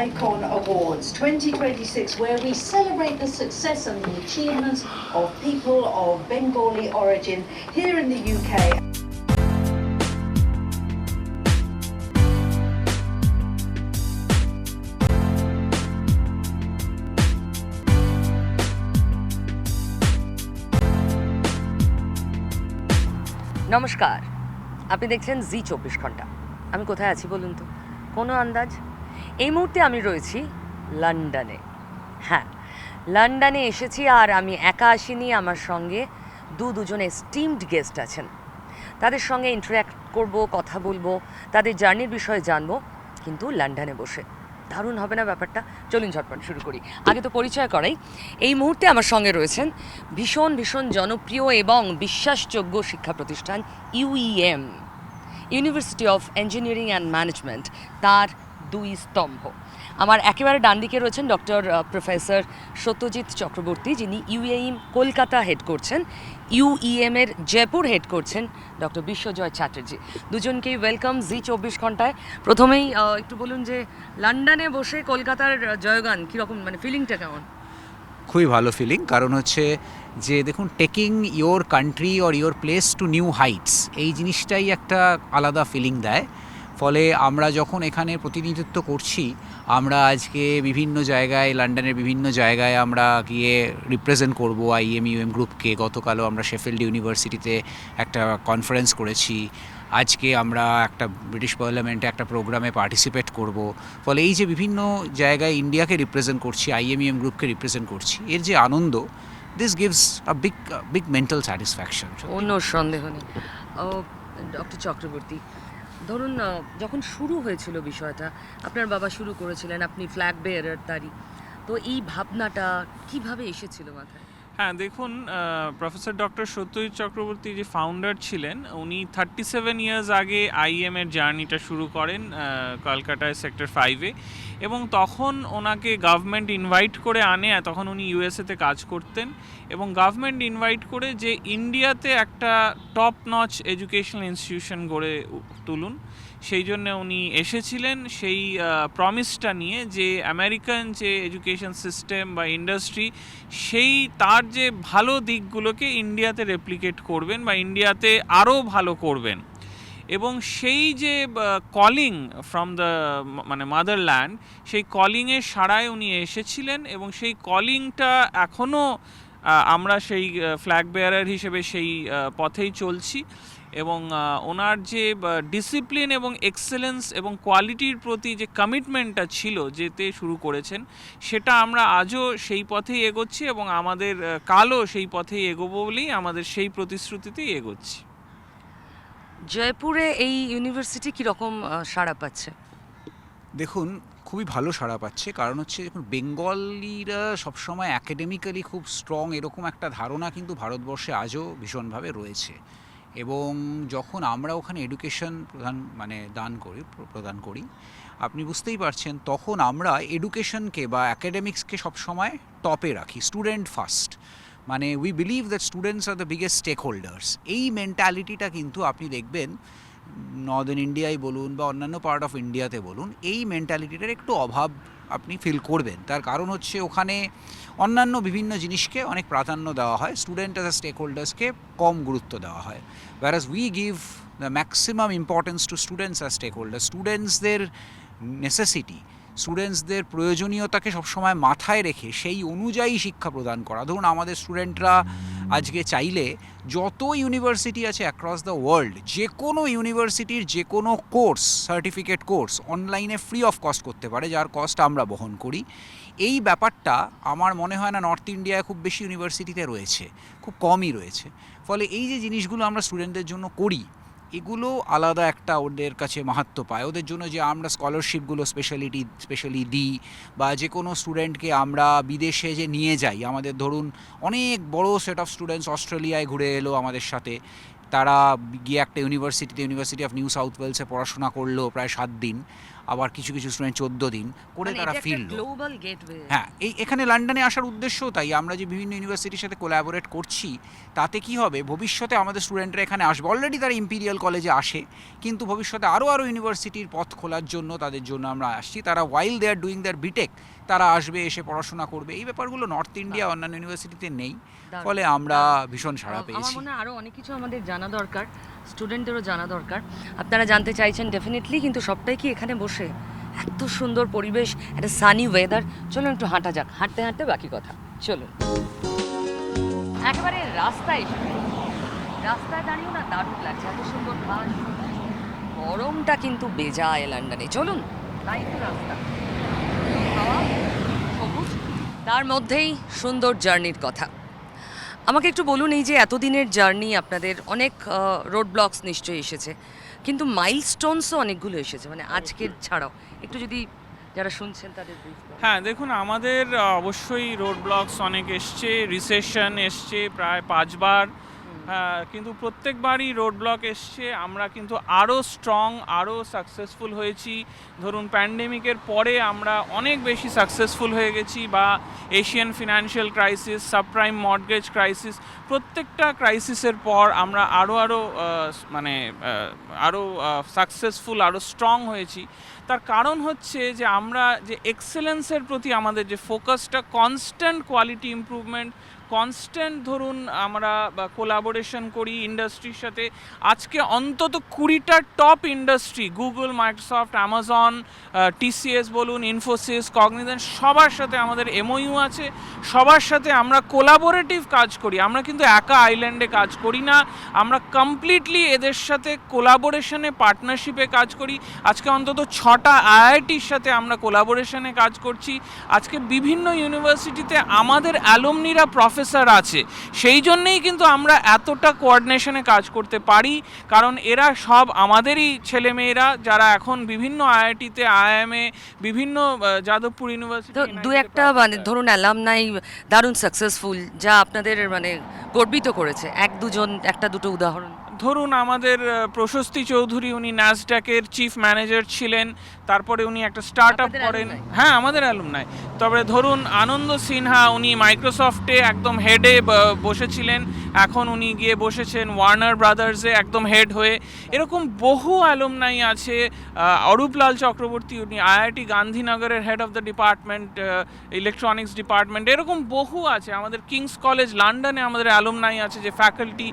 Icon Awards 2026, where we celebrate the success and the achievements of people of Bengali origin here in the UK. নমস্কার, আপনি দেখছেন জি 24 ঘন্টা। আমি কোথায় আছি বলুন তো? কোনো আন্দাজ? এই মুহূর্তে আমি রয়েছি লন্ডনে। হ্যাঁ, লন্ডনে এসেছি, আর আমি একা আসিনি, আমার সঙ্গে দুজন এস্টিমড গেস্ট আছেন। তাদের সঙ্গে ইন্টারঅ্যাক্ট করব, কথা বলবো, তাদের জার্নির বিষয়ে জানবো, কিন্তু লন্ডনে বসে। দারুণ হবে না ব্যাপারটা? চলুন ঝটপট শুরু করি। আগে তো পরিচয় করাই। এই মুহূর্তে আমার সঙ্গে রয়েছেন ভীষণ জনপ্রিয় এবং বিশ্বাসযোগ্য শিক্ষা প্রতিষ্ঠান UEM, university of engineering and management, তার দুই স্তম্ভ। আমার একেবারে ডান দিকে রয়েছেন ডক্টর প্রফেসর সত্যজিৎ চক্রবর্তী, যিনি ইউএইম কলকাতা হেড করছেন, ইউইএমের জয়পুর হেড করছেন ডক্টর বিশ্বজয় চ্যাটার্জি। দুজনকেই ওয়েলকাম জি 24 ঘন্টায়। প্রথমেই একটু বলুন যে লন্ডনে বসে কলকাতার জয়গান কীরকম, মানে ফিলিংটা কেমন? খুবই ভালো ফিলিং, কারণ হচ্ছে যে দেখুন, taking your country or your place to new Heights, এই জিনিসটাই একটা আলাদা ফিলিং দেয়। ফলে আমরা যখন এখানে প্রতিনিধিত্ব করছি, আমরা আজকে বিভিন্ন জায়গায়, লন্ডনের বিভিন্ন জায়গায় আমরা গিয়ে রিপ্রেজেন্ট করব IMUM গ্রুপকে। গতকালও আমরা শেফিল্ড ইউনিভার্সিটিতে একটা কনফারেন্স করেছি, আজকে আমরা একটা ব্রিটিশ পার্লামেন্টে একটা প্রোগ্রামে পার্টিসিপেট করব। ফলে এই যে বিভিন্ন জায়গায় ইন্ডিয়াকে রিপ্রেজেন্ট করছি, IMUM গ্রুপকে রিপ্রেজেন্ট করছি, এর যে আনন্দ, this gives a big mental satisfaction. অন্য সন্দেহ নেই। ডক্টর চক্রবর্তী, ধরুন যখন শুরু হয়েছিল বিষয়টা, আপনার বাবা শুরু করেছিলেন, আপনি ফ্ল্যাগ বেয়ারার তারই, তো এই ভাবনাটা কিভাবে এসেছিল মাথায়? হ্যাঁ, দেখুন, প্রফেসর ডক্টর সত্যজিৎ চক্রবর্তী যে ফাউন্ডার ছিলেন, উনি 37 ইয়ার্স আগে IEM-এর জার্নিটা শুরু করেন কলকাতায় সেক্টর 5-এ, এবং তখন ওনাকে গভর্নমেন্ট ইনভাইট করে আনে। তখন উনি USA-তে কাজ করতেন, এবং গভর্নমেন্ট ইনভাইট করে যে ইন্ডিয়াতে একটা টপ নচ এডুকেশনাল ইনস্টিটিউশন গড়ে তুলুন, সেই জন্য উনি এসেছিলেন সেই প্রমিসটা নিয়ে, যে আমেরিকান যে এডুকেশন সিস্টেম বা ইন্ডাস্ট্রি, সেই তার যে ভালো দিকগুলোকে ইন্ডিয়াতে রেপ্লিকেট করবেন বা ইন্ডিয়াতে আরও ভালো করবেন। এবং সেই যে কলিং ফ্রম দ্য মানে মাদারল্যান্ড, সেই কলিংয়ের সাড়ায় উনি এসেছিলেন, এবং সেই কলিংটা এখনও আমরা সেই ফ্ল্যাগ বেয়ারার হিসেবে সেই পথেই চলছি। এবং ওনার যে ডিসিপ্লিন এবং এক্সেলেন্স এবং কোয়ালিটির প্রতি যে কমিটমেন্টটা ছিল, যেতে শুরু করেছেন, সেটা আমরা আজও সেই পথেই এগোচ্ছি, এবং আমাদের কালও সেই পথেই এগোবো বলেই আমাদের সেই প্রতিশ্রুতিতেই এগোচ্ছি। জয়পুরে এই ইউনিভার্সিটি কীরকম সাড়া পাচ্ছে? দেখুন, খুবই ভালো সাড়া পাচ্ছে, কারণ হচ্ছে দেখুন, বেঙ্গলিরা সবসময় অ্যাকাডেমিক্যালি খুব স্ট্রং, এরকম একটা ধারণা কিন্তু ভারতবর্ষে আজও ভীষণভাবে রয়েছে। এবং যখন আমরা ওখানে এডুকেশন প্রদান করি, আপনি বুঝতেই পারছেন, তখন আমরা এডুকেশনকে বা অ্যাকাডেমিক্সকে সবসময় টপে রাখি, স্টুডেন্ট ফার্স্ট। মানে we believe that students are the biggest stakeholders. এই মেন্টালিটিটা কিন্তু আপনি দেখবেন নর্দার্ন ইন্ডিয়ায় বলুন বা অন্যান্য পার্ট অফ ইন্ডিয়াতে বলুন, এই মেন্টালিটিটার একটু অভাব আপনি ফিল করবেন। তার কারণ হচ্ছে ওখানে অন্যান্য বিভিন্ন জিনিসকে অনেক প্রাধান্য দেওয়া হয়, স্টুডেন্ট অ্যাজ আ স্টেক হোল্ডার্সকে কম গুরুত্ব দেওয়া হয়। whereas we give the maximum importance to students as stakeholders. স্টুডেন্টসদের নেসেসিটি, স্টুডেন্টসদের প্রয়োজনীয়তাকে সবসময় মাথায় রেখে সেই অনুযায়ী শিক্ষা প্রদান করা। ধরুন, আমাদের স্টুডেন্টরা আজকে চাইলে যত ইউনিভার্সিটি আছে অ্যাক্রস দ্য ওয়ার্ল্ড, যে কোনো ইউনিভার্সিটির যে কোনো কোর্স, সার্টিফিকেট কোর্স অনলাইনে ফ্রি অফ কস্ট করতে পারে, যার কস্ট আমরা বহন করি। এই ব্যাপারটা আমার মনে হয় না নর্থ ইন্ডিয়ায় খুব বেশি ইউনিভার্সিটিতে রয়েছে, খুব কমই রয়েছে। ফলে এই যে জিনিসগুলো আমরা স্টুডেন্টদের জন্য করি, এগুলো আলাদা একটা ওদের কাছে মাহাত্ম্য পায়। ওদের জন্য যে আমরা স্কলারশিপগুলো স্পেশালি দিই, বা যে কোনো স্টুডেন্টকে আমরা বিদেশে যে নিয়ে যাই, আমাদের ধরুন অনেক বড় সেট অফ স্টুডেন্টস অস্ট্রেলিয়ায় ঘুরে এলো আমাদের সাথে, তারা গিয়ে একটা ইউনিভার্সিটি অফ নিউ সাউথ ওয়েলসে পড়াশোনা করলো প্রায় 7 দিন। আবার কিছু কিছু স্টুডেন্ট 14 দিন করে মানে তারা এটা একটা ফিরল। Global gateway. হ্যাঁ, এখানে লন্ডনে আসার উদ্দেশ্যও তাই, আমরা যে বিভিন্ন ইউনিভার্সিটির সাথে কোলাবোরেট করছি তাতে কি হবে, ভবিষ্যতে আমাদের স্টুডেন্টরা এখানে আসবে, অলরেডি তারা ইম্পিরিয়াল কলেজে আসে, কিন্তু ভবিষ্যতে আরও ইউনিভার্সিটির পথ খোলার জন্য তাদের জন্য আমরা আসছি। তারা ওয়াইল দে আর ডুইং দেয়ার বিটেক তারা আসবে, এসে পড়াশোনা করবে। এই ব্যাপারগুলো নর্থ ইন্ডিয়া অন্যান্য ইউনিভার্সিটিতে নেই, ফলে আমরা ভীষণ সাড়া আমার পেয়েছি। মনে হয় আরও অনেক কিছু আমাদের জানা দরকার, স্টুডেন্টদেরও জানা দরকার। আপনারা জানতে চাইছেন ডেফিনেটলি, কিন্তু সবটাই কি এখানে বসে? এত সুন্দর পরিবেশ, একটা সানি ওয়েদার, চলুন একটু হাঁটা যাক, হাঁটতে হাঁটতে বাকি কথা। চলুন একেবারে রাস্তায় এসে গেছি। রাস্তায় দাঁড়িয়েও না দারুণ লাগছে, এত সুন্দর ঘাস, গরমটা কিন্তু বেজায় লন্ডনে। চলুন তাই তো রাস্তা, হাওয়া, সবুজ, তার মধ্যেই সুন্দর জার্নির কথা। আমাকে একটু বলুন, এই যে এতদিনের জার্নি আপনাদের, অনেক রোড ব্লকস নিশ্চয়ই এসেছে, কিন্তু মাইলস্টোনসও অনেকগুলো এসেছে, মানে আজকের ছাড়াও একটু যদি যারা শুনছেন তাদের brief করুন। হ্যাঁ, দেখুন আমাদের অবশ্যই রোড ব্লকস অনেক এসছে, রিসেশন এসছে প্রায় 5 বার, কিন্তু প্রত্যেকবারই রোড ব্লক এসছে, আমরা কিন্তু আরও স্ট্রং, আরও সাকসেসফুল হয়েছি। ধরুন প্যান্ডেমিকের পরে আমরা অনেক বেশি সাকসেসফুল হয়ে গেছি, বা Asian financial crisis, subprime mortgage crisis, প্রত্যেকটা ক্রাইসিসের পর আমরা আরও সাকসেসফুল, আরও স্ট্রং হয়েছি। তার কারণ হচ্ছে যে আমরা যে এক্সেলেন্সের প্রতি আমাদের যে ফোকাসটা, কনস্ট্যান্ট কোয়ালিটি ইমপ্রুভমেন্ট, কনস্ট্যান্ট ধরুন আমরা কোলাবোরেশন করি ইন্ডাস্ট্রির সাথে। আজকে অন্তত 20টা top industry, Google, Microsoft, Amazon, TCS বলুন, ইনফোসিস, কগনিজেন্ট, সবার সাথে আমাদের এমওইউ আছে, সবার সাথে আমরা কোলাবোরেটিভ কাজ করি। আমরা কিন্তু একা আইল্যান্ডে কাজ করি না, আমরা কমপ্লিটলি এদের সাথে কোলাবোরেশনে, পার্টনারশিপে কাজ করি। আজকে অন্তত 6টা আইআইটির সাথে আমরা কোলাবোরেশনে কাজ করছি। আজকে বিভিন্ন ইউনিভার্সিটিতে আমাদের অ্যালুমনিরা প্রফেসর আছে, সেই জন্যেই কিন্তু আমরা এতটা কোঅর্ডিনেশনে কাজ করতে পারি, কারণ এরা সব আমাদেরই ছেলেমেয়েরা, যারা এখন বিভিন্ন আইআইটিতে, আইএমএ, বিভিন্ন যাদবপুর ইউনিভার্সিটি, তো দু একটা মানে ধরুন অ্যালামনাই দারুণ সাকসেসফুল, যা আপনাদের মানে গর্বিত করেছে, এক দুজন, একটা দুটো উদাহরণ। ধরুন আমাদের প্রশস্তি চৌধুরী, উনি ন্যাসড্যাকের চিফ ম্যানেজার ছিলেন, তারপরে উনি একটা স্টার্ট আপ আপনাদের করেন। alumni? হ্যাঁ, আমাদের অ্যালুমনাই। তবে ধরুন আনন্দ সিনহা, উনি মাইক্রোসফটে একদম হেডে বসেছিলেন, এখন উনি গিয়ে বসেছেন ওয়ার্নার ব্রাদার্সে একদম হেড হয়ে। এরকম বহু অ্যালুমনাই আছে। অরূপলাল চক্রবর্তী, উনি আইআইটি গান্ধীনগরের head of the department, electronics department. এরকম বহু আছে। আমাদের কিংস কলেজ লন্ডনে আমাদের অ্যালুমনাই আছে, যে ফ্যাকাল্টি,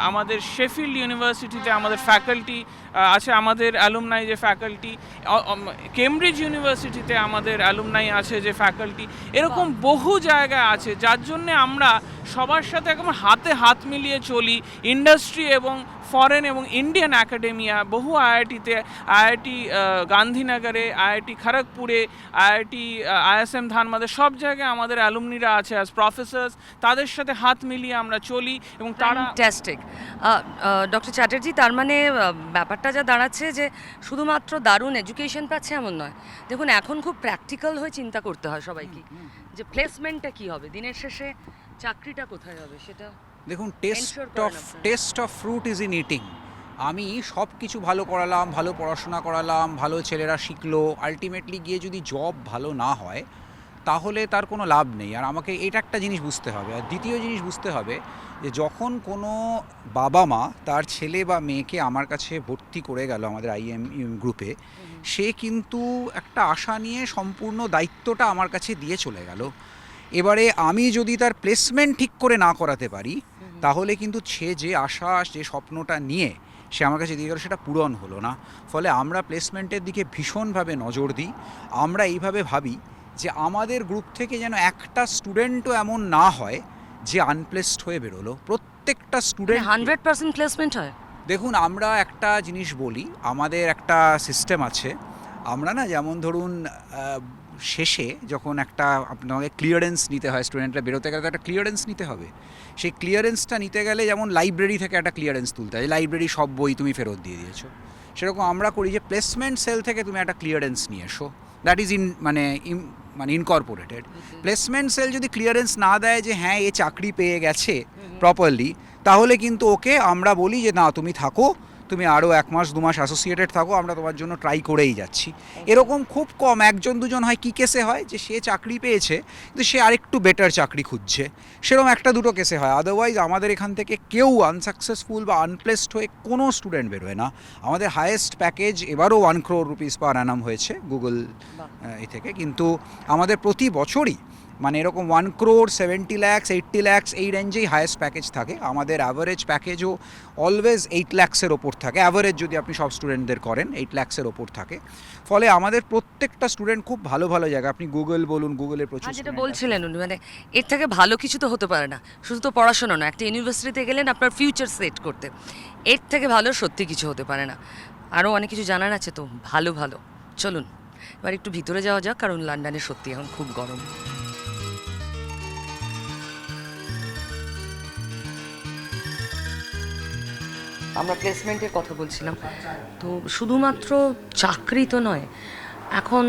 আমাদের শেফিল্ড ইউনিভার্সিটিতে আমাদের ফ্যাকাল্টি আছে, আমাদের অ্যালুমনাই যে ফ্যাকাল্টি, কেমব্রিজ ইউনিভার্সিটিতে আমাদের অ্যালুমনাই আছে যে ফ্যাকাল্টি। এরকম বহু জায়গা আছে, যার জন্যে আমরা সবার সাথে একদম হাতে হাত মিলিয়ে চলি। ইন্ডাস্ট্রি এবং ফরেন এবং ইন্ডিয়ান একাডেমিয়া, বহু আইআইটিতে, আইআইটি গান্ধীনগরে, আইআইটি খড়গপুরে, আইআইটি আইএসএম ধানবাদে, সব জায়গায় আমাদের অ্যালুমনিরা আছে অ্যাজ প্রফেসর্স। তাদের সাথে হাত মিলিয়ে আমরা চলি, এবং তারা ফ্যান্টাস্টিক। ডক্টর চ্যাটার্জি, তার মানে ব্যাপারটা যা দাঁড়াচ্ছে যে শুধুমাত্র দারুণ এডুকেশন পাচ্ছে এমন নয়। দেখুন এখন খুব প্র্যাকটিক্যাল হয়ে চিন্তা করতে হয় সবাইকে, যে প্লেসমেন্টটা কি হবে, দিনের শেষে চাকরিটা কোথায় হবে সেটা। দেখুন, Ensure করেন আপনারা। Test of fruit is in eating. আমি সব কিছু ভালো করালাম, ভালো পড়াশোনা করালাম, ভালো ছেলেরা শিখলো, আলটিমেটলি গিয়ে যদি জব ভালো না হয় তাহলে তার কোনো লাভ নেই। আর আমাকে এটা একটা জিনিস বুঝতে হবে। আর দ্বিতীয় জিনিস বুঝতে হবে যে যখন কোনো বাবা মা তার ছেলে বা মেয়েকে আমার কাছে ভর্তি করে গেল আমাদের আইএম গ্রুপে, সে কিন্তু একটা আশা নিয়ে সম্পূর্ণ দায়িত্বটা আমার কাছে দিয়ে চলে গেল। এবারে আমি যদি তার প্লেসমেন্ট ঠিক করে না করাতে পারি, তাহলে কিন্তু সে যে আশা, যে স্বপ্নটা নিয়ে সে আমার কাছে দিয়ে গেল, সেটা পূরণ হলো না। ফলে আমরা প্লেসমেন্টের দিকে ভীষণভাবে নজর দিই। আমরা এইভাবে ভাবি যে আমাদের গ্রুপ থেকে যেন একটা স্টুডেন্টও এমন না হয় যে আনপ্লেসড হয়ে বেরোলো। প্রত্যেকটা স্টুডেন্ট 100% প্লেসমেন্ট হয়। দেখুন, আমরা একটা জিনিস বলি, আমাদের একটা সিস্টেম আছে। আমরা না, যেমন ধরুন শেষে যখন একটা আপনাকে ক্লিয়ারেন্স নিতে হয়, স্টুডেন্টরা বেরোতে গেলে তো একটা ক্লিয়ারেন্স নিতে হবে। সেই ক্লিয়ারেন্সটা নিতে গেলে যেমন লাইব্রেরি থেকে একটা ক্লিয়ারেন্স তুলতে হয়, লাইব্রেরি সব বই তুমি ফেরত দিয়ে দিয়েছো, সেরকম আমরা করি যে প্লেসমেন্ট সেল থেকে তুমি একটা ক্লিয়ারেন্স নিয়ে এসো। That is Incorporated. Placement sell যদি ক্লিয়ারেন্স না দেয় যে হ্যাঁ এ চাকরি পেয়ে গেছে প্রপারলি, তাহলে কিন্তু ওকে আমরা বলি যে না, তুমি থাকো, তুমি আরও 1 মাস 2 মাস অ্যাসোসিয়েটেড থাকো, আমরা তোমার জন্য ট্রাই করেই যাচ্ছি। এরকম খুব কম, 1-2 হয়। কী কেসে হয় যে সে চাকরি পেয়েছে কিন্তু সে আরেকটু বেটার চাকরি খুঁজছে, সেরকম 1-2 কেসে হয়। আদারওয়াইজ আমাদের এখান থেকে কেউ আনসাকসেসফুল বা আনপ্লেসড হয়ে কোনো স্টুডেন্ট বেরোয় না। আমাদের হায়েস্ট প্যাকেজ এবারও 1 crore রুপিস পার অ্যানাম হয়েছে গুগল এ থেকে, কিন্তু আমাদের প্রতি বছরই মানে এরকম 1 crore 70 lakhs 80 lakhs এই রেঞ্জেই হায়েস্ট প্যাকেজ থাকে। আমাদের অ্যাভারেজ প্যাকেজও অলওয়েজ 8 lakhs-এর ওপর থাকে, অ্যাভারেজ যদি আপনি সব স্টুডেন্টদের করেন 8 lakhs-এর ওপর থাকে। ফলে আমাদের প্রত্যেকটা স্টুডেন্ট খুব ভালো ভালো জায়গা, আপনি গুগল বলুন, গুগলের প্রচুর যেটা student আছে। বলছিলেন উনি, মানে এর থেকে ভালো কিছু তো হতে পারে না। শুধু তো পড়াশোনা না, একটা ইউনিভার্সিটিতে গেলেন আপনার ফিউচার সেট করতে, এর থেকে ভালো সত্যি কিছু হতে পারে না। আরও অনেক কিছু জানার আছে তো, ভালো ভালো। চলুন এবার একটু ভিতরে যাওয়া যাক, কারণ লন্ডনে সত্যি এখন খুব গরম। আমরা প্লেসমেন্টের কথা বলছিলাম, তো শুধুমাত্র চাকরি তো নয়, এখন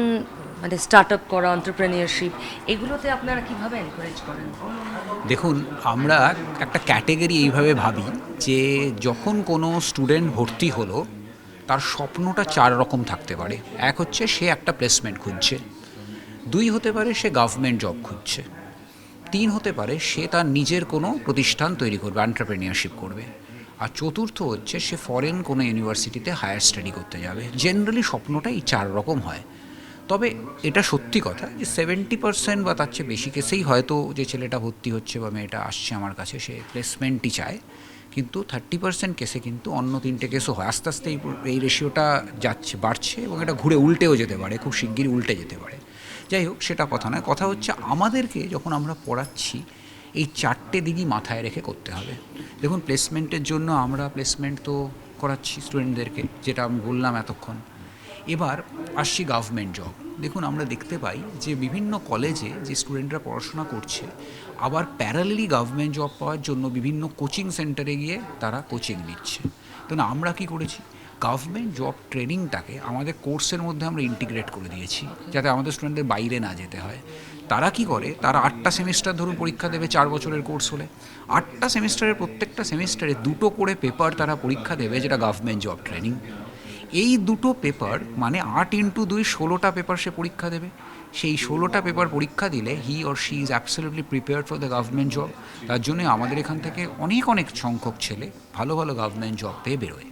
মানে স্টার্ট আপ করা, এন্টারপ্রেনিয়রশিপ, এগুলোতে আপনারা কিভাবে এনকারেজ করেন? দেখুন, আমরা একটা ক্যাটেগরি এইভাবে ভাবি যে যখন কোনো স্টুডেন্ট ভর্তি হলো তার স্বপ্নটা 4 রকম থাকতে পারে। এক হচ্ছে সে একটা প্লেসমেন্ট খুঁজছে, 2 হতে পারে সে গভর্নমেন্ট জব খুঁজছে, 3 হতে পারে সে তার নিজের কোনো প্রতিষ্ঠান তৈরি করবে, এন্টারপ্রেনিয়রশিপ করবে, আর চতুর্থ হচ্ছে সে ফরেন কোনো ইউনিভার্সিটিতে হায়ার স্টাডি করতে যাবে। জেনারেলি স্বপ্নটা এই 4 রকম হয়। তবে এটা সত্যি কথা যে 70% বা তার চেয়ে বেশি কেসেই হয়তো যে ছেলেটা ভর্তি হচ্ছে বা মেয়েটা আসছে আমার কাছে সে প্লেসমেন্টই চায়, কিন্তু 30% কেসে কিন্তু অন্য 3টে কেসও হয়। আস্তে আস্তে এই রেশিওটা যাচ্ছে, বাড়ছে, এবং এটা ঘুরে উল্টেও যেতে পারে, খুব শিগগিরই উল্টে যেতে পারে। যাই হোক, সেটা কথা নয়। কথা হচ্ছে আমাদেরকে যখন আমরা পড়াচ্ছি এই 4টে দিকই মাথায় রেখে করতে হবে। দেখুন, প্লেসমেন্টের জন্য আমরা প্লেসমেন্ট তো করাচ্ছি স্টুডেন্টদেরকে, যেটা আমি বললাম এতক্ষণ। এবার আসছি গভর্নমেন্ট জব। দেখুন, আমরা দেখতে পাই যে বিভিন্ন কলেজে যে স্টুডেন্টরা পড়াশোনা করছে আবার প্যারালেলি গভর্নমেন্ট জব পাওয়ার জন্য বিভিন্ন কোচিং সেন্টারে গিয়ে তারা কোচিং নিচ্ছে। তো না, আমরা কি করেছি, গভর্নমেন্ট জব ট্রেনিংটাকে আমাদের কোর্সের মধ্যে আমরা ইন্টিগ্রেট করে দিয়েছি, যাতে আমাদের স্টুডেন্টদের বাইরে না যেতে হয়। তারা কি করে, তারা 8টা সেমিস্টার ধরুন পরীক্ষা দেবে, 4 বছরের কোর্স হলে 8টা সেমিস্টারের প্রত্যেকটা সেমিস্টারে 2টো করে পেপার তারা পরীক্ষা দেবে, যেটা গভর্নমেন্ট জব ট্রেনিং। এই 2টো পেপার মানে 8 × 2 16টা পেপার সে পরীক্ষা দেবে। সেই 16টা পেপার পরীক্ষা দিলে he or she is absolutely prepared for the government job. তার জন্য আমাদের এখান থেকে অনেক অনেক সংখ্যক ছেলে ভালো ভালো গভর্নমেন্ট জব পেয়ে বেরোয়।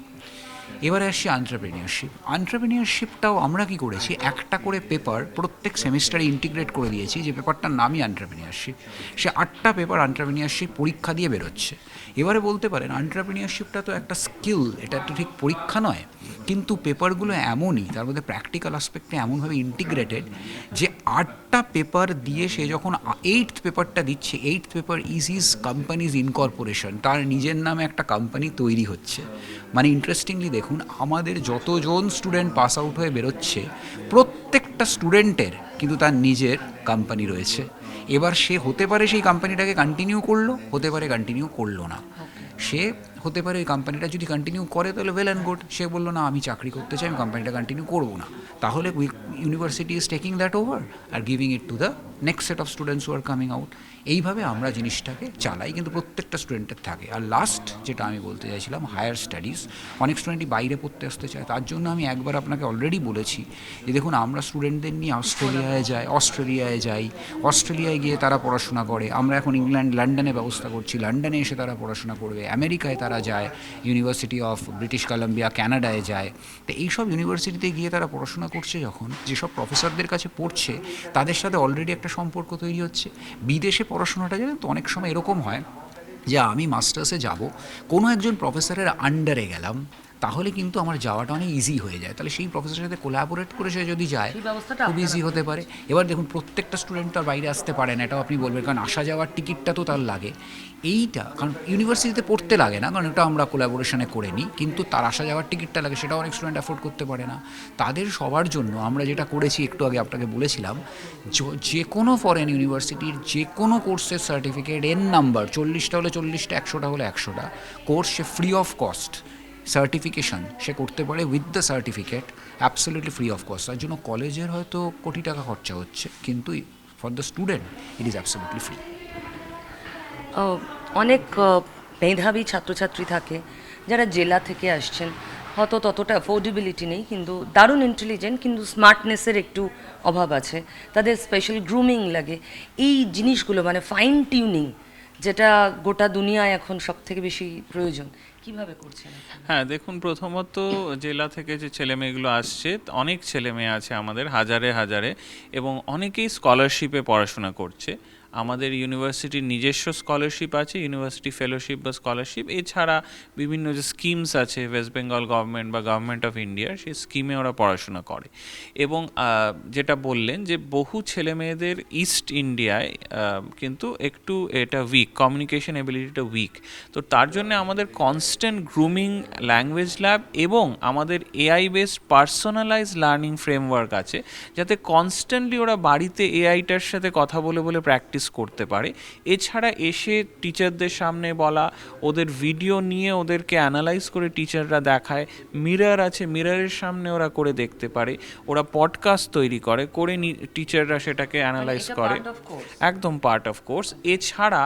এবারে আসছি এন্টারপ্রেনিয়রশিপ। এন্টারপ্রেনিয়রশিপটাও আমরা কি করেছি, একটা করে পেপার প্রত্যেক সেমিস্টারে ইন্টিগ্রেট করে দিয়েছি, যে পেপারটার নামই এন্টারপ্রেনিয়রশিপ। সে 8টা পেপার এন্টারপ্রেনিয়রশিপ পরীক্ষা দিয়ে বেরোচ্ছে। এবারে বলতে পারেন এন্টারপ্রেনিয়রশিপটা তো একটা স্কিল, এটা তো ঠিক পরীক্ষা নয়, কিন্তু পেপারগুলো এমনই, তার মধ্যে প্র্যাকটিক্যাল অ্যাসপেক্টে এমনভাবে ইন্টিগ্রেটেড যে 8টা পেপার দিয়ে সে যখন 8th পেপারটা দিচ্ছে, 8th paper is his companies incorporation, তার নিজের নামে একটা কোম্পানি তৈরি হচ্ছে। মানে ইন্টারেস্টিংলি দেখুন, আমাদের যতজন স্টুডেন্ট পাস আউট হয়ে বেরোচ্ছে প্রত্যেকটা স্টুডেন্টের কিন্তু তার নিজের কোম্পানি রয়েছে। এবার সে হতে পারে সেই কোম্পানিটাকে কন্টিনিউ করলো, হতে পারে কন্টিনিউ করলো না। সে হতে পারে ওই কোম্পানিটা যদি কন্টিনিউ করে তাহলে ওয়েল অ্যান্ড গুড, সে বললো না আমি চাকরি করতে চাই, আমি কোম্পানিটা কন্টিনিউ করবো না, তাহলে university is taking that over are giving it to the next set of students who are coming out. এইভাবে আমরা জিনিসটাকে চালাই, কিন্তু প্রত্যেকটা স্টুডেন্টের থাকে। আর লাস্ট যেটা আমি বলতে চাইছিলাম, হায়ার স্টাডিজ। অনেক স্টুডেন্টই বাইরে পড়তে আসতে চায়, তার জন্য আমি একবার আপনাকে অলরেডি বলেছি যে দেখুন, আমরা স্টুডেন্টদের নিয়ে অস্ট্রেলিয়ায় যাই, অস্ট্রেলিয়ায় গিয়ে তারা পড়াশোনা করে। আমরা এখন লন্ডনে ব্যবস্থা করছি, লন্ডনে এসে তারা পড়াশোনা করবে। আমেরিকায় তারা যায়, ইউনিভার্সিটি অফ ব্রিটিশ কলাম্বিয়া, কানাডায় যায়। তো এইসব ইউনিভার্সিটিতে গিয়ে তারা পড়াশোনা করছে, যখন যেসব প্রফেসরদের কাছে পড়ছে তাদের সাথে অলরেডি একটা সম্পর্ক তৈরি হচ্ছে। বিদেশে পড়াশোনাটা জানেন তো অনেক সময় এরকম হয় যে আমি মাস্টার্সে যাব, কোনো একজন প্রফেসরের আন্ডারে গেলাম, তাহলে কিন্তু আমার যাওয়াটা অনেক ইজি হয়ে যায়। তাহলে সেই প্রফেসরের সাথে কোলাবোরেট করে সে যদি যায় খুব ইজি হতে পারে। এবার দেখুন, প্রত্যেকটা স্টুডেন্ট তার বাইরে আসতে পারে না, এটাও আপনি বলবেন, কারণ আসা যাওয়ার টিকিটটা তো তার লাগে। এইটা কারণ ইউনিভার্সিটিতে পড়তে লাগে না, কারণ এটা আমরা কোলাবোরেশনে করে নিই, কিন্তু তার আসা যাওয়ার টিকিটটা লাগে, সেটাও অনেক স্টুডেন্ট অ্যাফোর্ড করতে পারে না। তাদের সবার জন্য আমরা যেটা করেছি, একটু আগে আপনাকে বলেছিলাম, যে কোনো ফরেন ইউনিভার্সিটির যে কোনো কোর্সের সার্টিফিকেট এন নাম্বার, 40টা হলে 40টা, 100টা হলে 100টা কোর্স সে ফ্রি অফ কস্ট সার্টিফিকেশন সে করতে পারে with the certificate, absolutely free of cost. তার জন্য কলেজের হয়তো কোটি টাকা খরচা হচ্ছে, কিন্তু for the student it is absolutely free. অনেক মেধাবী ছাত্রছাত্রী থাকে যারা জেলা থেকে আসছেন, হয়তো ততটা অ্যাফোর্ডেবিলিটি নেই, কিন্তু দারুণ ইন্টেলিজেন্ট, কিন্তু স্মার্টনেসের একটু অভাব আছে, তাদের স্পেশাল গ্রুমিং লাগে, এই জিনিসগুলো মানে ফাইন টিউনিং যেটা গোটা দুনিয়ায় এখন সব থেকে বেশি প্রয়োজন, কিভাবে করছেন আপনারা? হ্যাঁ, দেখুন, প্রথমত জেলা থেকে যে ছেলেমেয়েগুলো আসছে, অনেক ছেলেমেয়ে আছে আমাদের, হাজারে হাজারে, এবং অনেকেই স্কলারশিপে পড়াশোনা করছে। আমাদের ইউনিভার্সিটির নিজস্ব স্কলারশিপ আছে, ইউনিভার্সিটি ফেলোশিপ বা স্কলারশিপ, এছাড়া বিভিন্ন যে স্কিমস আছে ওয়েস্ট বেঙ্গল গভর্নমেন্ট বা গভর্নমেন্ট অফ ইন্ডিয়ার, সেই স্কিমে ওরা পড়াশোনা করে। এবং যেটা বললেন যে বহু ছেলেমেয়েদের ইস্ট ইন্ডিয়ায় কিন্তু একটু এটা উইক, কমিউনিকেশন এবিলিটিটা উইক। তো তার জন্য আমাদের কনস্ট্যান্ট গ্রুমিং ল্যাঙ্গুয়েজ ল্যাব এবং আমাদের AI based personalize learning framework আছে, যাতে কনস্ট্যান্টলি ওরা বাড়িতে এআইটার সাথে কথা বলে বলে প্র্যাকটিস করতে পারে। এছাড়া এসে টিচারদের সামনে বলা, ওদের ভিডিও নিয়ে ওদেরকে অ্যানালাইজ করে টিচাররা দেখায়, মিরর আছে, মিররের সামনে ওরা করে দেখতে পারে, ওরা পডকাস্ট তৈরি করে টিচাররা সেটাকে অ্যানালাইজ করে, একদম পার্ট অফ কোর্স। এছাড়া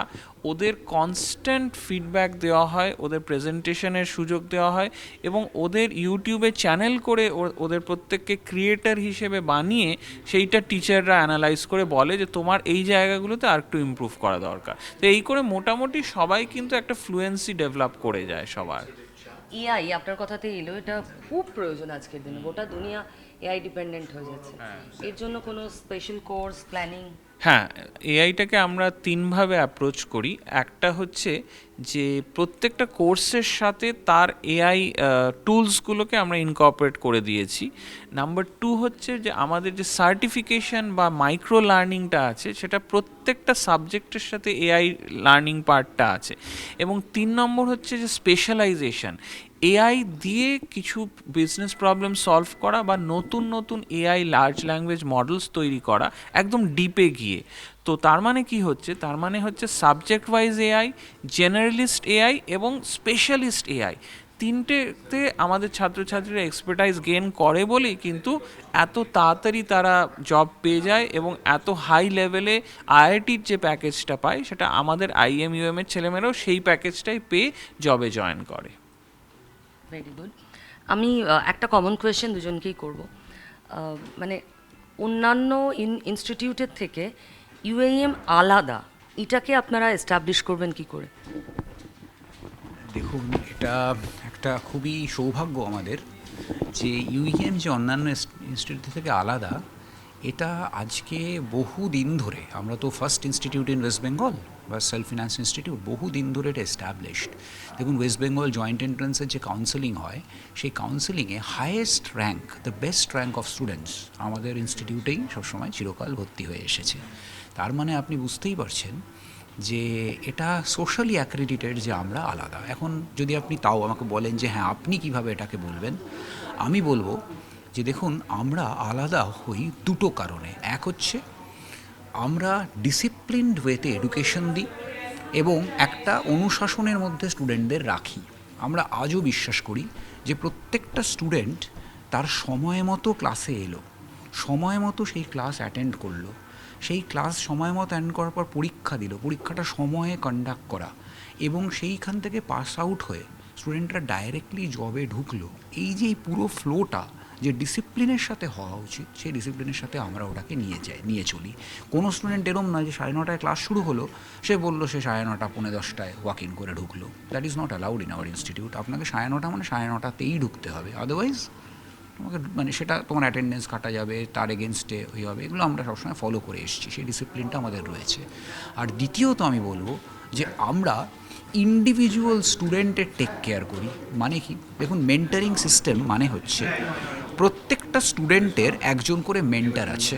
ওদের কনস্ট্যান্ট ফিডব্যাক দেওয়া হয়, ওদের প্রেজেন্টেশনের সুযোগ দেওয়া হয়, এবং ওদের ইউটিউবে চ্যানেল করে ওদের প্রত্যেককে ক্রিয়েটার হিসেবে বানিয়ে সেইটা টিচাররা অ্যানালাইজ করে বলে যে তোমার এই জায়গাগুলোতে আর একটু ইমপ্রুভ করা দরকার। তো এই করে মোটামুটি সবাই কিন্তু একটা ফ্লুয়েন্সি ডেভেলপ করে যায় সবার। এআই আপনার কথাতে এলো, এটা খুব প্রয়োজন আজকের দিনে, গোটা দুনিয়া এআই ডিপেন্ডেন্ট হয়ে যাচ্ছে। এর জন্য কোনো স্পেশাল কোর্স প্ল্যানিং? হ্যাঁ, এআইটাকে আমরা তিনভাবে অ্যাপ্রোচ করি। একটা হচ্ছে যে প্রত্যেকটা কোর্সের সাথে তার এআই টুলসগুলোকে আমরা ইনকর্পোরেট করে দিয়েছি। নাম্বার টু হচ্ছে যে আমাদের যে সার্টিফিকেশন বা মাইক্রো লার্নিংটা আছে, সেটা প্রত্যেকটা সাবজেক্টের সাথে এআই লার্নিং পার্টটা আছে। এবং 3 নম্বর হচ্ছে যে স্পেশালাইজেশন, এআই দিয়ে কিছু বিজনেস প্রবলেম সলভ করা বা নতুন নতুন এআই লার্জ ল্যাঙ্গুয়েজ মডেলস তৈরি করা একদম ডিপে গিয়ে। তো তার মানে কি হচ্ছে, তার মানে হচ্ছে subject wise AI, generalist AI এবং স্পেশালিস্ট এআই, তিনটেতে আমাদের ছাত্রছাত্রীরা এক্সপার্টাইজ গেইন করে বলেই কিন্তু এত তাড়াতাড়ি তারা জব পেয়ে যায়, এবং এত হাই লেভেলে আইআইটির যে প্যাকেজটা পায়, সেটা আমাদের আইএমইউএম এর ছেলেমেয়েরাও সেই প্যাকেজটাই পেয়ে জবে জয়েন করে। Very good. আমি একটা কমন কোয়েশ্চেন দুজনকেই করব, মানে অন্যান্য ইনস্টিটিউটের থেকে ইউএইএম আলাদা, এটাকে আপনারা এস্টাবলিশ করবেন কি করে? দেখুন, এটা একটা খুবই সৌভাগ্য আমাদের যে ইউইএম যে অন্যান্য ইনস্টিটিউট থেকে আলাদা, এটা আজকে বহু দিন ধরে, আমরা তো first institute in West Bengal বা সেলফ ফিনান্স ইনস্টিটিউট, বহু দিন ধরে এটা এস্টাবলিশড। দেখুন, ওয়েস্ট বেঙ্গল জয়েন্ট এন্ট্রান্সের যে কাউন্সেলিং হয়, সেই কাউন্সেলিংয়ে highest rank, the best rank of students আমাদের ইনস্টিটিউটেই সবসময় চিরকাল ভর্তি হয়ে এসেছে। তার মানে আপনি বুঝতেই পারছেন যে এটা সোশ্যালি অ্যাক্রেডিটেড যে আমরা আলাদা। এখন যদি আপনি তাও আমাকে বলেন যে হ্যাঁ আপনি কিভাবে এটাকে বলবেন, আমি বলবো যে দেখুন, আমরা আলাদা হই দুটো কারণে। এক হচ্ছে আমরা ডিসিপ্লিনড ওয়েতে এডুকেশন দিই এবং একটা অনুশাসনের মধ্যে স্টুডেন্টদের রাখি। আমরা আজও বিশ্বাস করি যে প্রত্যেকটা স্টুডেন্ট তার সময় মতো ক্লাসে এলো, সময় মতো সেই ক্লাস অ্যাটেন্ড করলো, সেই ক্লাস সময় মতো অ্যাটেন্ড করার পর পরীক্ষা দিল, পরীক্ষাটা সময়ে কন্ডাক্ট করা, এবং সেইখান থেকে পাস আউট হয়ে স্টুডেন্টরা ডাইরেক্টলি জবে ঢুকলো। এই যে এই পুরো ফ্লোটা যে ডিসিপ্লিনের সাথে হওয়া উচিত, সেই ডিসিপ্লিনের সাথে আমরা ওটাকে নিয়ে চলি। কোনো স্টুডেন্ট এরম নয় যে 9:30 ক্লাস শুরু হলো, সে বললো সে 9:30 পৌনে 10টায় ওয়াক ইন করে ঢুকলো। That is not allowed in our institute. আপনাকে 9:30 মানে 9:30তেই ঢুকতে হবে, আদারওয়াইজ তোমাকে মানে সেটা তোমার অ্যাটেন্ডেন্স কাটা যাবে, তার এগেনস্টে হয়ে হবে। এগুলো আমরা সবসময় ফলো করে এসেছি, সেই ডিসিপ্লিনটা আমাদের রয়েছে। আর দ্বিতীয়ত আমি বলবো যে আমরা ইন্ডিভিজুয়াল স্টুডেন্টের টেক কেয়ার করি। মানে কি, দেখুন, মেন্টারিং সিস্টেম মানে হচ্ছে প্রত্যেকটা স্টুডেন্টের একজন করে মেন্টার আছে।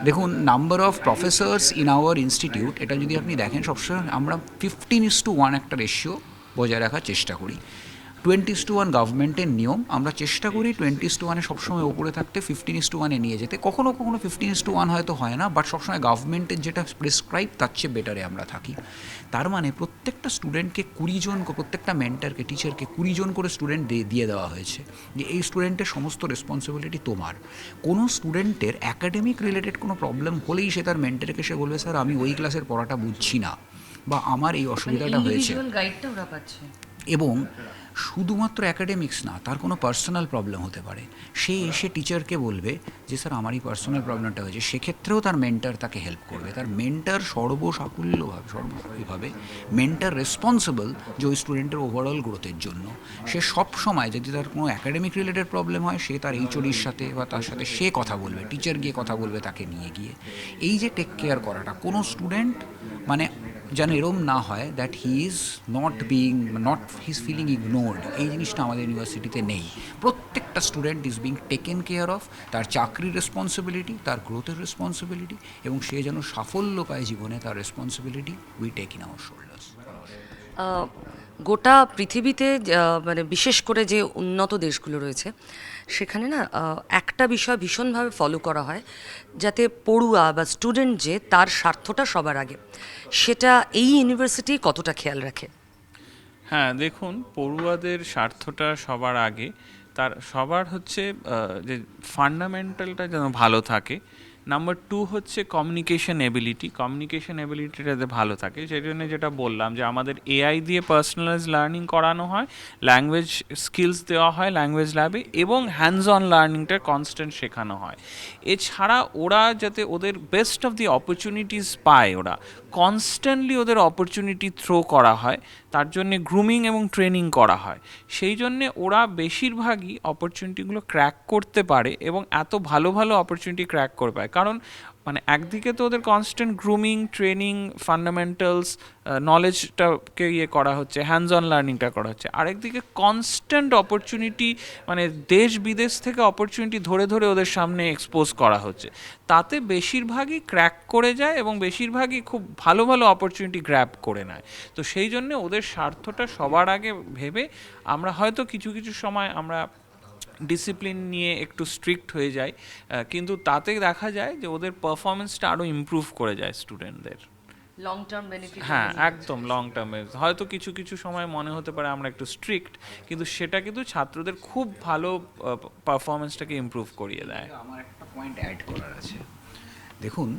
দেখুন, number of Professor's in our institute, এটা যদি আপনি দেখেন, সবসময় আমরা 15:1 একটা রেশিও বজায় রাখার চেষ্টা করি। 20:1 গভর্নমেন্টের নিয়ম, আমরা চেষ্টা করি 20:1 সবসময় ওপরে থাকতে, 15:1 নিয়ে যেতে। কখনো কখনো 15:1 হয়তো হয় না, বাট সবসময় গভর্নমেন্টের যেটা প্রেসক্রাইব তার চেয়ে বেটারে আমরা থাকি। তার মানে প্রত্যেকটা স্টুডেন্টকে 20 জন, প্রত্যেকটা মেন্টারকে, টিচারকে 20 জন করে স্টুডেন্ট দিয়ে দেওয়া হয়েছে যে এই স্টুডেন্টের সমস্ত রেসপন্সিবিলিটি তোমার। কোনো স্টুডেন্টের অ্যাকাডেমিক রিলেটেড কোনো প্রবলেম হলেই সে তার মেন্টারকে সে বলবে, স্যার আমি ওই ক্লাসের পড়াটা বুঝছি না, বা আমার এই অসুবিধাটা হয়েছে। গাইডটা ওরা পাচ্ছে। এবং শুধুমাত্র অ্যাকাডেমিক্স না, তার কোনো পার্সোনাল প্রবলেম হতে পারে, সে এসে টিচারকে বলবে যে স্যার আমার এই পার্সোনাল প্রবলেমটা হয়েছে, সেক্ষেত্রেও তার মেন্টার তাকে হেল্প করবে। তার মেন্টার সর্বভাবে মেন্টার রেসপন্সিবল যে ওই স্টুডেন্টের ওভারঅল গ্রোথের জন্য। সে সব সময় যদি তার কোনো অ্যাকাডেমিক রিলেটেড প্রবলেম হয়, সে তার এইচওডির সাথে বা তার সাথে সে কথা বলবে, টিচার গিয়ে কথা বলবে তাকে নিয়ে গিয়ে। এই যে টেক কেয়ার করাটা, কোনো স্টুডেন্ট মানে যেন এরম না হয় that he is feeling ignored, এই জিনিসটা আমাদের ইউনিভার্সিটিতে নেই। প্রত্যেকটা student is being taken care of, তার চাকরির রেসপন্সিবিলিটি, তার গ্রোথের রেসপন্সিবিলিটি, এবং সে যেন সাফল্য পায় জীবনে, তার responsibility we take in our shoulders. গোটা পৃথিবীতে মানে বিশেষ করে যে উন্নত দেশগুলো রয়েছে সেখানে না একটা বিষয় ভীষণভাবে ফলো করা হয়, যাতে পড়ুয়া বা স্টুডেন্ট যে তার স্বার্থটা সবার আগে, সেটা এই ইউনিভার্সিটি কতটা খেয়াল রাখে? হ্যাঁ, দেখুন, পড়ুয়াদের স্বার্থটা সবার আগে, তার সবার হচ্ছে যে ফান্ডামেন্টালটা যেন ভালো থাকে। নাম্বার 2 হচ্ছে কমিউনিকেশন এবিলিটিটা যাতে ভালো থাকে। সেই জন্য যেটা বললাম যে আমাদের এআই দিয়ে পার্সোনালাইজ লার্নিং করানো হয়, ল্যাঙ্গুয়েজ স্কিলস দেওয়া হয় ল্যাঙ্গুয়েজ ল্যাবে, এবং হ্যান্ডস অন লার্নিংটা কনস্ট্যান্ট শেখানো হয়। এছাড়া ওরা যাতে ওদের বেস্ট অফ দি অপরচুনিটিস পায়, ওরা কনস্ট্যান্টলি ওদের অপরচুনিটি থ্রো করা হয়, তার জন্যে গ্রুমিং এবং ট্রেনিং করা হয়। সেই জন্যে ওরা বেশিরভাগই অপরচুনিটিগুলো ক্র্যাক করতে পারে, এবং এত ভালো ভালো অপরচুনিটি ক্র্যাক করে পায়। কারণ মানে একদিকে তো ওদের কনস্ট্যান্ট গ্রুমিং, ট্রেনিং, ফান্ডামেন্টালস নলেজটাকে করা হচ্ছে, হ্যান্ডস অন লার্নিংটা করা হচ্ছে, আরেকদিকে কনস্ট্যান্ট অপরচুনিটি, মানে দেশ বিদেশ থেকে অপরচুনিটি ধরে ধরে ওদের সামনে এক্সপোজ করা হচ্ছে। তাতে বেশিরভাগই ক্র্যাক করে যায় এবং বেশিরভাগই খুব ভালো ভালো অপরচুনিটি গ্র্যাব করে নেয়। তো সেই জন্যে ওদের স্বার্থটা সবার আগে ভেবে আমরা হয়তো কিছু কিছু সময় আমরা ডিসিপ্লিন নিয়ে একটু স্ট্রিক্ট হয়ে যায়, কিন্তু তাতে দেখা যায় যে ওদের পারফরমেন্সটা আরও ইমপ্রুভ করে যায় স্টুডেন্টদের। লং টার্ম বেনিফিট, হ্যাঁ, একদম লং টার্মে হয়তো কিছু কিছু সময় মনে হতে পারে আমরা একটু স্ট্রিক্ট, কিন্তু সেটা কিন্তু ছাত্রদের খুব ভালো পারফরমেন্সটাকে ইমপ্রুভ করিয়ে দেয়। আমার একটা পয়েন্ট অ্যাড করার আছে। দেখুন,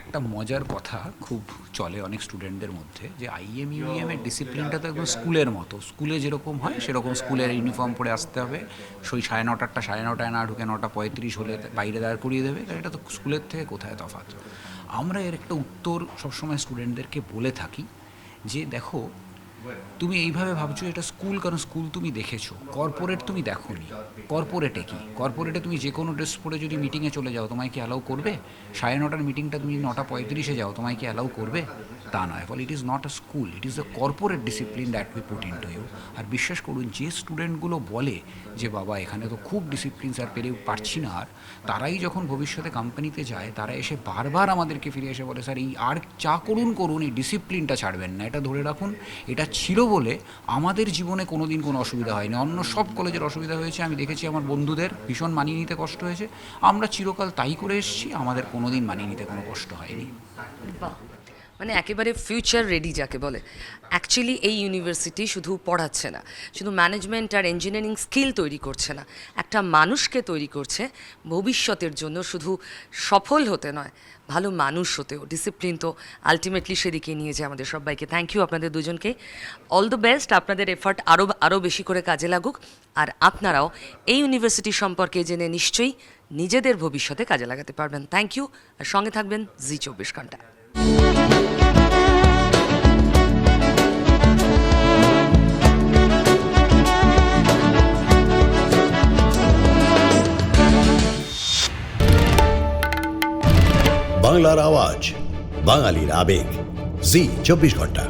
একটা মজার কথা খুব চলে অনেক স্টুডেন্টদের মধ্যে, যে আইএম ইউএমের ডিসিপ্লিনটা তো একদম স্কুলের মতো, স্কুলে যেরকম হয় সেরকম স্কুলের ইউনিফর্ম পরে আসতে হবে, সেই 9:30টায় না ঢুকে 9:35 হলে বাইরে দাঁড় করিয়ে দেবে, এটা তো স্কুলের থেকে কোথায় তফাৎ। আমরা এর একটা উত্তর সবসময় স্টুডেন্টদেরকে বলে থাকি যে দেখো, তুমি এইভাবে ভাবছো এটা স্কুল, কারণ স্কুল তুমি দেখেছো, কর্পোরেট তুমি দেখোনি। কর্পোরেটে কি, কর্পোরেটে তুমি যে কোনো ড্রেস পরে যদি মিটিংয়ে চলে যাও, তোমায় কি অ্যালাউ করবে? 9:30টার মিটিংটা তুমি 9:35 যাও, তোমায় কি অ্যালাউ করবে? তা নয়। ফলে it is not a school, it is the corporate discipline that we put into you. আর বিশ্বাস করুন, যে স্টুডেন্টগুলো বলে যে বাবা এখানে তো খুব ডিসিপ্লিন স্যার, পেরে পারছি না আর, তারাই যখন ভবিষ্যতে কোম্পানিতে যায়, তারা এসে বারবার আমাদেরকে ফিরে এসে বলে স্যার এই আর চা করুন, এই ডিসিপ্লিনটা ছাড়বেন না, এটা ধরে রাখুন, এটা ছিল বলে আমাদের জীবনে কোনো দিন কোনো অসুবিধা হয়নি। অন্য সব কলেজের অসুবিধা হয়েছে, আমি দেখেছি আমার বন্ধুদের ভীষণ মানিয়ে নিতে কষ্ট হয়েছে, আমরা চিরকাল তাই করে এসেছি, আমাদের কোনো দিন মানিয়ে নিতে কোনো কষ্ট হয়নি। বাহ, মানে একেবারে ফিউচার রেডি যাকে বলে। অ্যাকচুয়ালি এই ইউনিভার্সিটি শুধু পড়াচ্ছে না, শুধু ম্যানেজমেন্ট আর ইঞ্জিনিয়ারিং স্কিল তৈরি করছে না, একটা মানুষকে তৈরি করছে ভবিষ্যতের জন্য, শুধু সফল হতে নয়, ভালো মানুষ হতেও। ডিসিপ্লিন তো আলটিমেটলি সেদিকে নিয়ে যায় আমাদের সবাইকে। থ্যাংক ইউ আপনাদের দুজনকে, অল দ্য বেস্ট, আপনাদের এফার্ট আরও বেশি করে কাজে লাগুক, আর আপনারাও এই ইউনিভার্সিটি সম্পর্কে জেনে নিশ্চয়ই নিজেদের ভবিষ্যতে কাজে লাগাতে পারবেন। থ্যাংক ইউ, আর সঙ্গে থাকবেন জি 24 ঘন্টা। বাংলার আওয়াজ, বাঙালির আবেগ, জি 24 ঘন্টা।